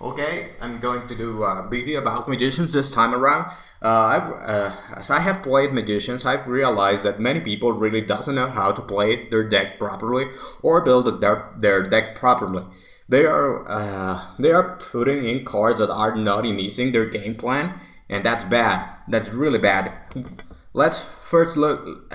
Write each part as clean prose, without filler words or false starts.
Okay, I'm going to do a video about magicians this time around. As I have played magicians, I've realized that many people really doesn't know how to play their deck properly or build their deck properly. They are putting in cards that are not using their game plan, and that's bad. That's really bad. Let's first look.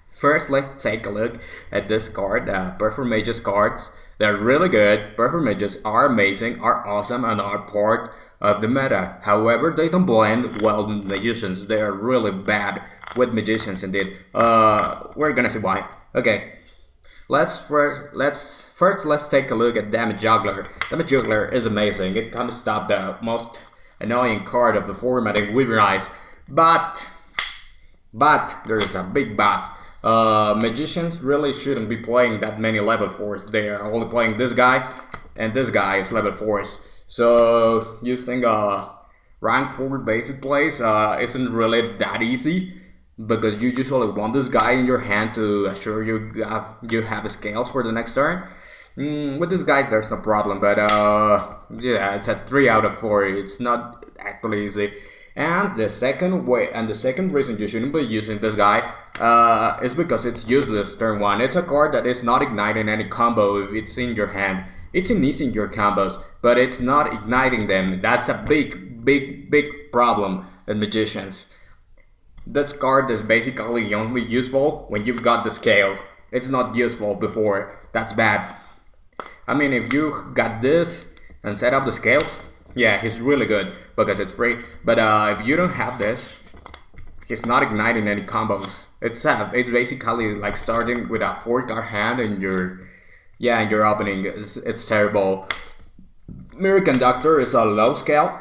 First, let's take a look at this card, performages cards. They're really good. Performages are amazing, are awesome, and are part of the meta. However, they don't blend well with magicians. They are really bad with magicians indeed. We're gonna see why. Okay, let's take a look at Damage Juggler. Damage Juggler is amazing. It can stop the most annoying card of the format in Weaver Eyes, but there is a big but. Magicians really shouldn't be playing that many level 4s. They are only playing this guy, and this guy is level 4s. So using rank 4 basic plays isn't really that easy, because you usually want this guy in your hand to assure you have scales for the next turn. With this guy there's no problem, but yeah, it's a 3 out of 4. It's not actually easy. And the second reason you shouldn't be using this guy is because it's useless turn 1. It's a card that is not igniting any combo if it's in your hand. It's in your combos, but it's not igniting them. That's a big problem with magicians. This card is basically only useful when you've got the scale. It's not useful before. That's bad. I mean, if you got this and set up the scales, yeah, he's really good because it's free. But if you don't have this, he's not igniting any combos. It's basically like starting with a 4-card hand and your opening. It's terrible. Mirror Conductor is a low scale,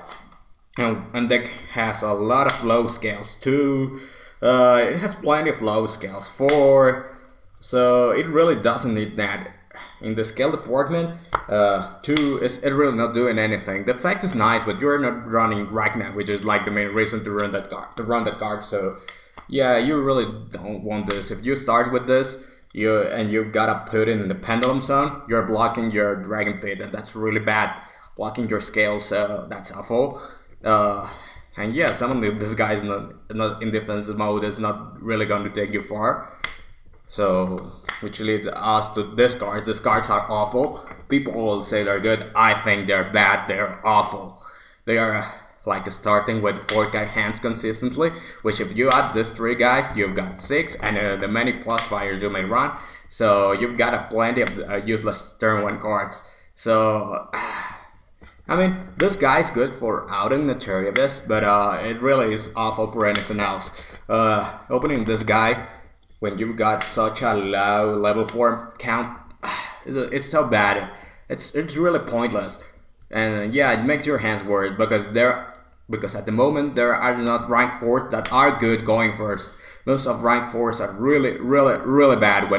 and deck has a lot of low scales too. It has plenty of low scales, 4, so it really doesn't need that. In the scale department, 2 is really not doing anything. The effect is nice, but you're not running Ragnar, which is like the main reason to run that card. So yeah, you really don't want this. If you start with this, you gotta put it in the pendulum zone, you're blocking your dragon pit, and that's really bad. Blocking your scales, that's awful. And yeah, suddenly this guy is not in defensive mode is not really going to take you far. So, which leads us to these cards. These cards are awful. People will say they're good. I think they're bad. They're awful. They are like starting with 4-card hands consistently, which if you add these 3 guys, you've got 6, and the many plus fires you may run. So you've got a plenty of useless turn 1 cards. So, I mean, this guy's good for outing the Notorious, but it really is awful for anything else. Opening this guy when you've got such a low level 4 count, it's so bad. It's really pointless, and yeah, it makes your hands worse because at the moment there are not rank 4s that are good going first. Most of rank 4s are really bad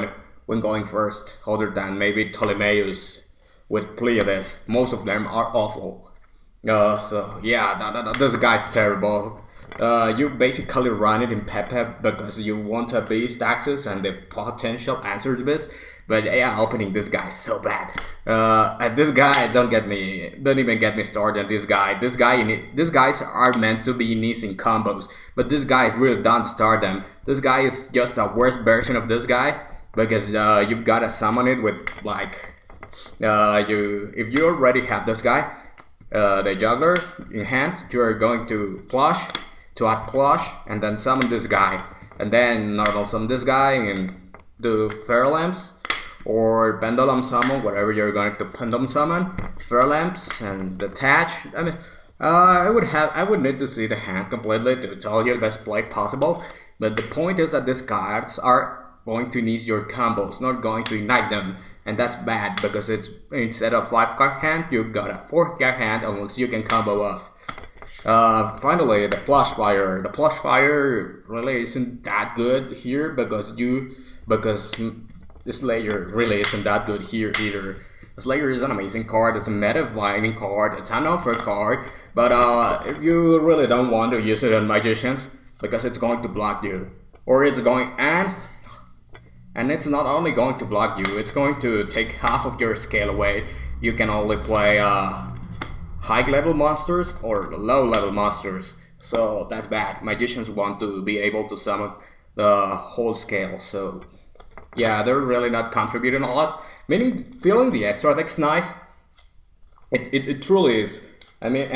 when going first, other than maybe Ptolemeus with Pleiades. Most of them are awful. So yeah, this guy's terrible. You basically run it in Pepe because you want a beast access and the potential answer to this. But yeah, opening this guy is so bad. This guy, don't even get me started on this guy. These guys are meant to be missing combos, but this guy is really don't start them. This guy is just a worse version of this guy because you've gotta summon it with like if you already have this guy, the juggler in hand, you're going to add plush, and then summon this guy, and then normal summon this guy and do fair lamps or pendulum summon, whatever you're going to pendulum summon, fair lamps and detach. I mean, I would need to see the hand completely to tell you the best play possible, but the point is that these cards are going to need your combos, not going to ignite them, and that's bad because it's instead of 5-card hand, you've got a 4-card hand unless you can combo off. Finally, the plush fire. The plush fire really isn't that good here because the Slayer really isn't that good here either. The Slayer is an amazing card. It's a meta binding card. It's an offer card, but if you really don't want to use it on magicians because it's going to block you, or it's going and it's not only going to block you, it's going to take half of your scale away. You can only play high level monsters or low level monsters. So that's bad. Magicians want to be able to summon the whole scale. So yeah, they're really not contributing a lot. Meaning, feeling the extra deck's nice. It truly is. I mean,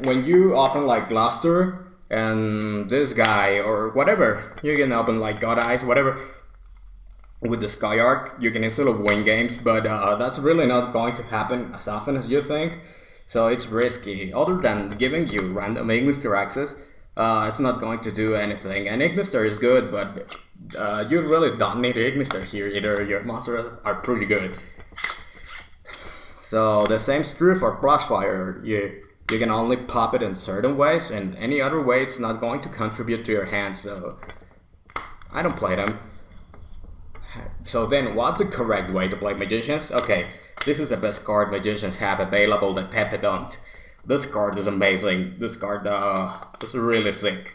when you open like Gloucester and this guy or whatever, you can open like God Eyes, whatever. With the Sky Arc, you can instantly win games, but that's really not going to happen as often as you think. So it's risky. Other than giving you random Ignister access, it's not going to do anything. And Ignister is good, but you really don't need Ignister here either. Your monsters are pretty good. So the same's true for Brushfire. You can only pop it in certain ways, and any other way it's not going to contribute to your hand. So I don't play them. So then, what's the correct way to play Magicians? Okay, this is the best card Magicians have available that Pepe don't. This card is amazing. This card is really sick.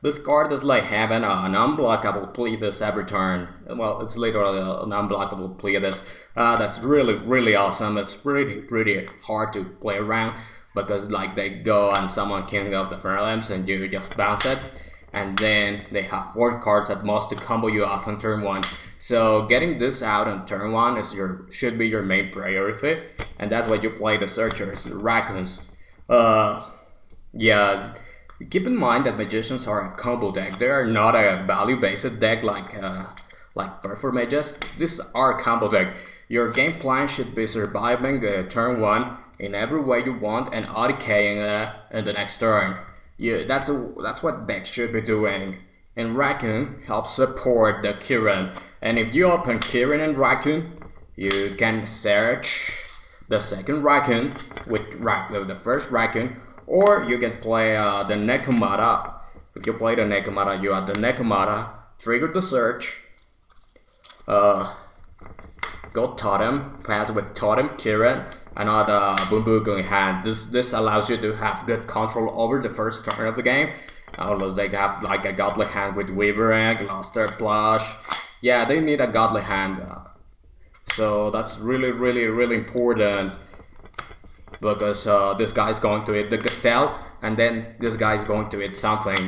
This card is like having an unblockable Pleiades every turn. Well, it's literally an unblockable Pleiades. That's really awesome. It's pretty hard to play around because like they go and summon King of the Fairlamps and you just bounce it. And then they have 4 cards at most to combo you off on turn 1. So getting this out on turn 1 is should be your main priority, and that's why you play the Searchers, the Raccoons. Yeah, keep in mind that Magicians are a combo deck. They are not a value-based deck like performages. These are a combo deck. Your game plan should be surviving turn 1 in every way you want and OTKing in the next turn. Yeah, that's what decks should be doing. And Raccoon helps support the Kirin. And if you open Kirin and Raccoon, you can search the second Raccoon with the first Raccoon, or you can play the Nekomata. If you play the Nekomata, you have the Nekomata, trigger the search, go Totem, pass with Totem, Kirin, another Bumbuku in hand. This allows you to have good control over the first turn of the game. Although they have like a godly hand with Weaver and Gloucester Plush. Yeah, they need a godly hand. So that's really important. Because this guy's going to hit the Castell, and then this guy's going to hit something.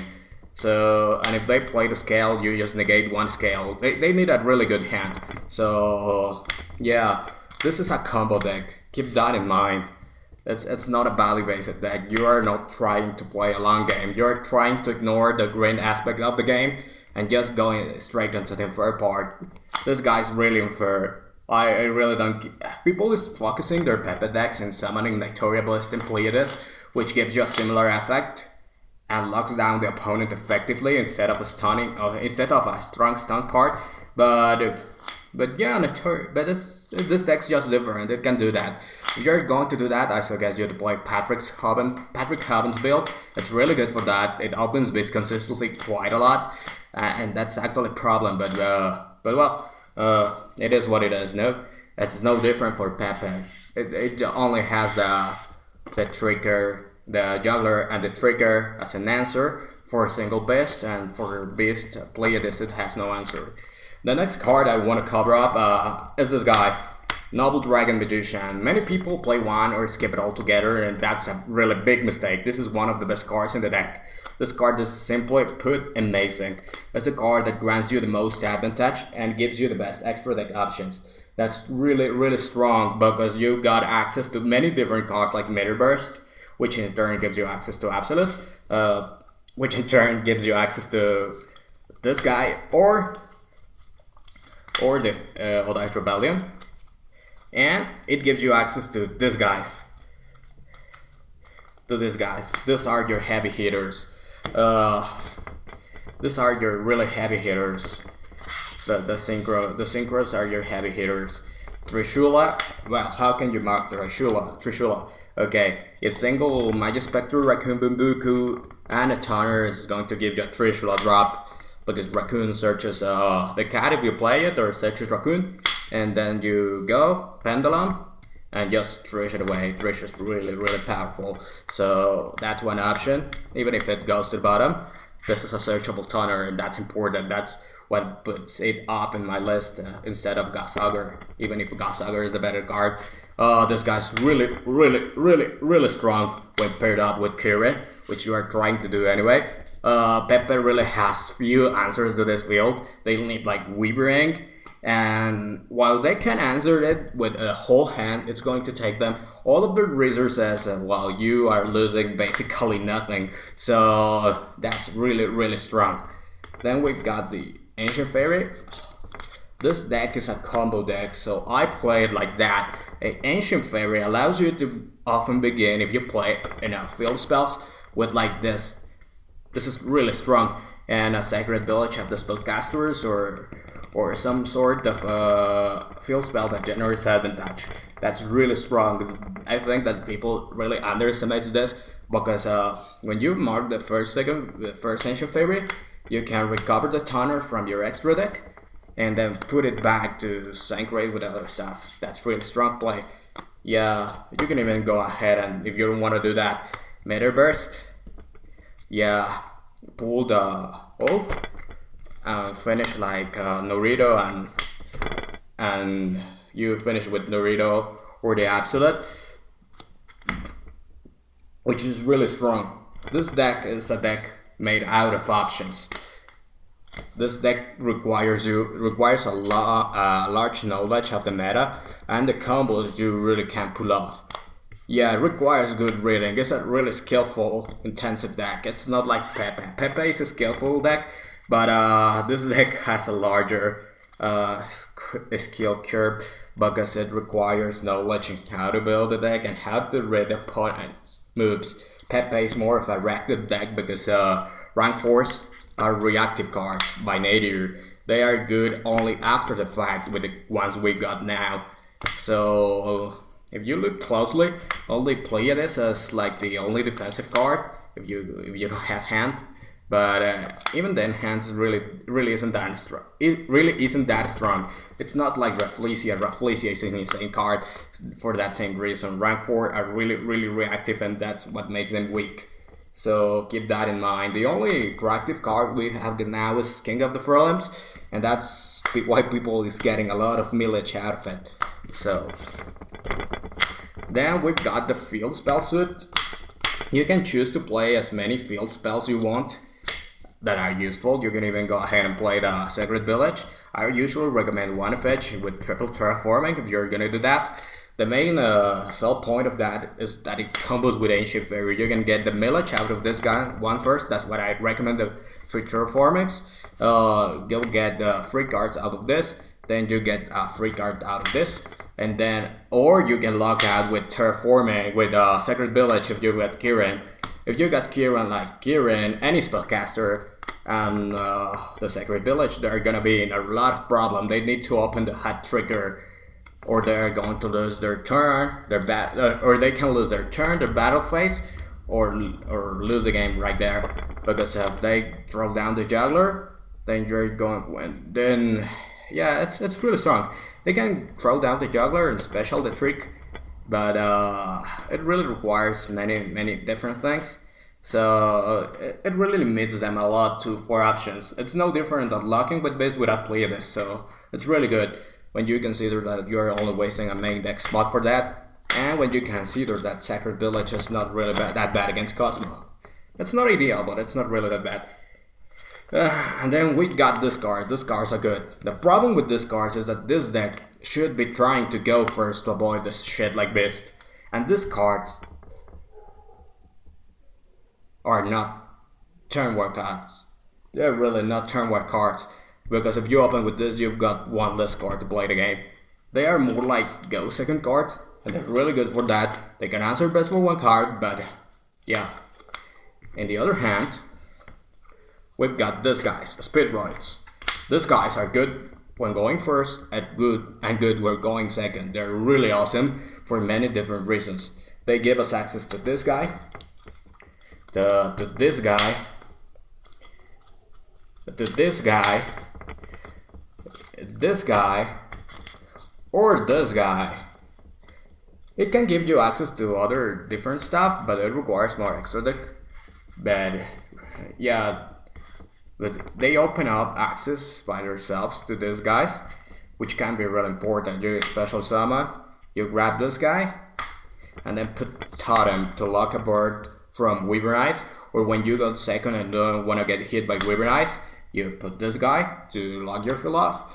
So, and if they play the scale, you just negate 1 scale. They need a really good hand. So, yeah, this is a combo deck. Keep that in mind. It's not a value-based deck. You are not trying to play a long game. You're trying to ignore the grind aspect of the game and just going straight into the unfair part. This guy's really unfair. I really don't... People is focusing their Pepe decks and summoning Nectoria Blast and Pleiades, which gives you a similar effect and locks down the opponent effectively instead of a strong stun card. But yeah, this deck's just different. It can do that. If you're going to do that, I suggest you to play Patrick Hoban's build. It's really good for that. It opens bits consistently quite a lot, and that's actually a problem. But well, it is what it is. No, it's no different for Pepe. It only has the trigger, the juggler, and the trigger as an answer for a single beast, and for beast Pleiades it has no answer. The next card I want to cover up is this guy, Noble Dragon Magician. Many people play one or skip it altogether, and that's a really big mistake. This is one of the best cards in the deck. This card is simply put amazing. It's a card that grants you the most advantage and gives you the best extra deck options. That's really strong because you got access to many different cards like Meteor Burst, which in turn gives you access to Absolute, which in turn gives you access to this guy or the Odite Rebellion, and it gives you access to these guys. These are your heavy hitters. These are your really heavy hitters. The synchros are your heavy hitters. Trishula, well, how can you mark Trishula? Okay, a single Magic Spectre, Raccoon Bumbuku, and a Toner is going to give you a Trishula drop. Because Raccoon searches the cat if you play it, or searches Raccoon, and then you go Pendulum and just Trish it away. Trish is really powerful, so that's one option. Even if it goes to the bottom, this is a searchable toner, and that's important. That's what puts it up in my list instead of Gashugger, even if Gashugger is a better card. This guy's really strong when paired up with Kirin, which you are trying to do anyway. Pepe really has few answers to this field. They need like Weavering, and while they can answer it with a whole hand, it's going to take them all of the resources, while you are losing basically nothing. So that's really strong. Then we got the Ancient Fairy. This deck is a combo deck, so I play it like that. An Ancient Fairy allows you to often begin, if you play enough field spells, with like this. This is really strong. And a Sacred Village have the spellcasters or some sort of field spell that generates advantage. That's really strong. I think that people really underestimate this, because when you mark the first Ancient Fairy, you can recover the toner from your extra deck and then put it back to sync rate with other stuff. That's really strong play. Yeah, you can even go ahead and, if you don't want to do that, Meteor Burst. Yeah, pull the oath and finish like Norito, and you finish with Norito or the Absolute, which is really strong. This deck is a deck made out of options. This deck requires a large knowledge of the meta and the combos you really can pull off. Yeah, it requires good reading. It's a really skillful, intensive deck. It's not like Pepe. Pepe is a skillful deck, but this deck has a larger skill curve, because it requires knowledge in how to build the deck and how to read the opponent's moves. Pepe is more of a reactive deck, because rank 4s are reactive cards by nature. They are good only after the fact with the ones we got now. So if you look closely, only play this as like the only defensive card if you don't have hand. But even then, hands really isn't that strong. It really isn't that strong. It's not like Rafflesia. Rafflesia is an insane card for that same reason. Rank 4 are really reactive, and that's what makes them weak. So keep that in mind. The only proactive card we have now is King of the Realms, and that's why people is getting a lot of mileage out of it. So then we've got the field spell suit. You can choose to play as many field spells you want that are useful. You can even go ahead and play the Sacred Village. I usually recommend one of each with triple terraforming if you're gonna do that. The main sell point of that is that it combos with Ancient Fairy. You can get the millage out of this guy one first. That's what I recommend, the 3 terraformings. You'll get 3 cards out of this. Then you get a 3 card out of this. And then, or you can lock out with terraforming with Sacred Village if you got Kirin. If you got Kirin, like Kirin, any spellcaster, and the Sacred Village, they're gonna be in a lot of problem. They need to open the hat trigger, or they're going to lose their turn, or they can lose their turn, their battle phase, or lose the game right there. Because if they throw down the juggler, then you're going to win. Then, yeah, it's really strong. They can throw down the juggler and special the trick, but it really requires many different things. So it really limits them a lot to 4 options. It's no different than locking with base without playing this, so it's really good when you consider that you're only wasting a main deck spot for that, and when you consider that Sacred Village is not really that bad against Cosmo. It's not ideal, but it's not really that bad. And then we got this card. These cards are good. The problem with these cards is that this deck should be trying to go first to avoid this shit like Beast. And these cards are not turn 1 cards. They're really not turn 1 cards. Because if you open with this, you've got 1 less card to play the game. They are more like go second cards, and they're really good for that. They can answer best for 1 card, but yeah. On the other hand, we've got these guys, Speed Royals. These guys are good when going first, and good when going second. They're really awesome for many different reasons. They give us access to this guy, to this guy, to this guy, this guy, or this guy. It can give you access to other different stuff, but it requires more extra deck. But yeah, but they open up access by themselves to these guys, which can be really important. You special summon, you grab this guy, and then put totem to lock a bird from Wyvern Eyes, or when you go second and don't want to get hit by Wyvern Eyes, you put this guy to lock your field off.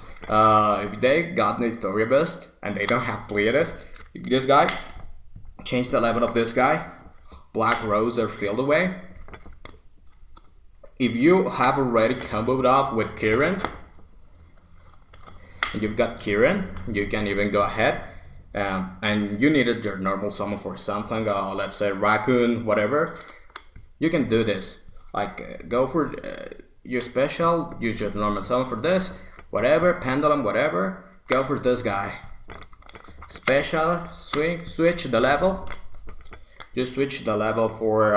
If they got Neuthoria Beast and they don't have Pleiades, this guy, change the level of this guy, Black Rose their field away. If you have already comboed off with Kirin, and you've got Kirin, you can even go ahead and you needed your normal summon for something, let's say raccoon, whatever. You can do this, like go for your special, use your normal summon for this, whatever, pendulum, whatever, go for this guy. Special, switch the level. Just switch the level for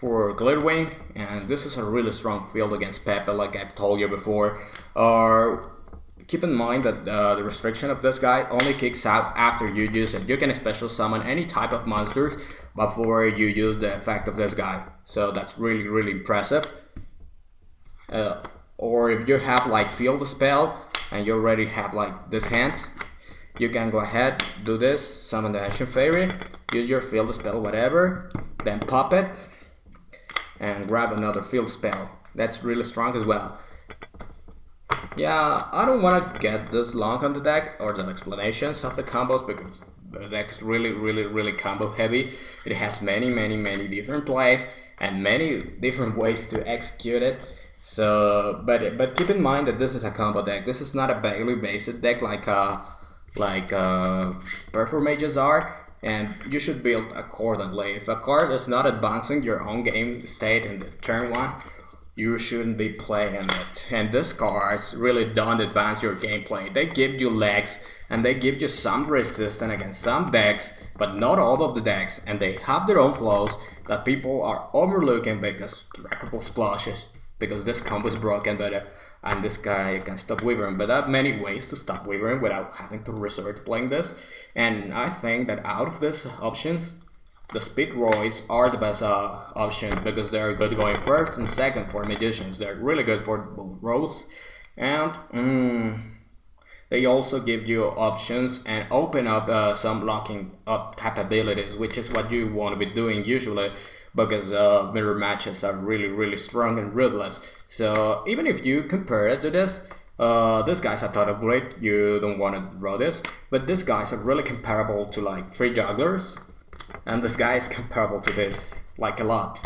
Glitterwing, and this is a really strong field against Pepe, like I've told you before. Keep in mind that the restriction of this guy only kicks out after you use it. You can special summon any type of monsters before you use the effect of this guy, so that's really impressive. Or if you have like field spell and you already have like this hand, you can go ahead, do this, summon the Ancient Fairy, use your field spell, whatever, then pop it, and grab another field spell. That's really strong as well. Yeah, I don't want to get this long on the deck or the explanations of the combos because the deck is really combo heavy. It has many different plays and many different ways to execute it. So, but keep in mind that this is a combo deck. This is not a value based deck like performages are, and you should build accordingly. If a card is not advancing your own game state in the turn 1, you shouldn't be playing it. And these cards really don't advance your gameplay. They give you legs and they give you some resistance against some decks, but not all of the decks, and they have their own flaws that people are overlooking because Dragonpulse splashes, because this combo is broken, and this guy can stop Wyvern. But there are many ways to stop Wyvern without having to resort to playing this, and I think that out of these options, the Speed Roys are the best option because they're good going first and second for Magicians. They're really good for both roles, and they also give you options and open up some locking up capabilities, which is what you want to be doing usually, because mirror matches are really strong and ruthless. So even if you compare it to this guy's a total great, you don't want to draw this, but these guys are really comparable to like 3 jugglers, and this guy is comparable to this like a lot.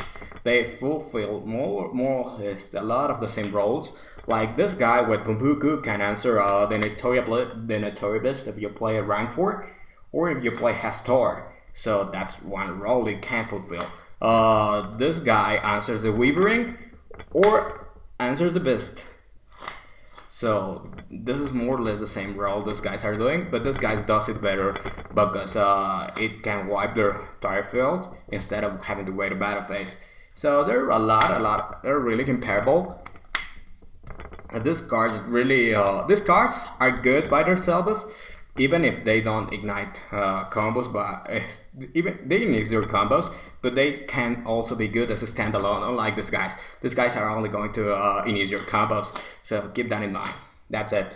They fulfill more or less a lot of the same roles. Like this guy with Bumbuku can answer the Neuthoria Beast if you play a rank 4, or if you play Hastor. So that's one role it can fulfill. This guy answers the Weavering or answers the Beast. So this is more or less the same role these guys are doing, but this guy does it better because it can wipe their entire field instead of having to wait a battle phase. So they're they're really comparable. And these cards are good by themselves, even if they don't ignite combos, but even they need their combos, but they can also be good as a standalone, unlike these guys. These guys are only going to initiate your combos, so keep that in mind. That's it.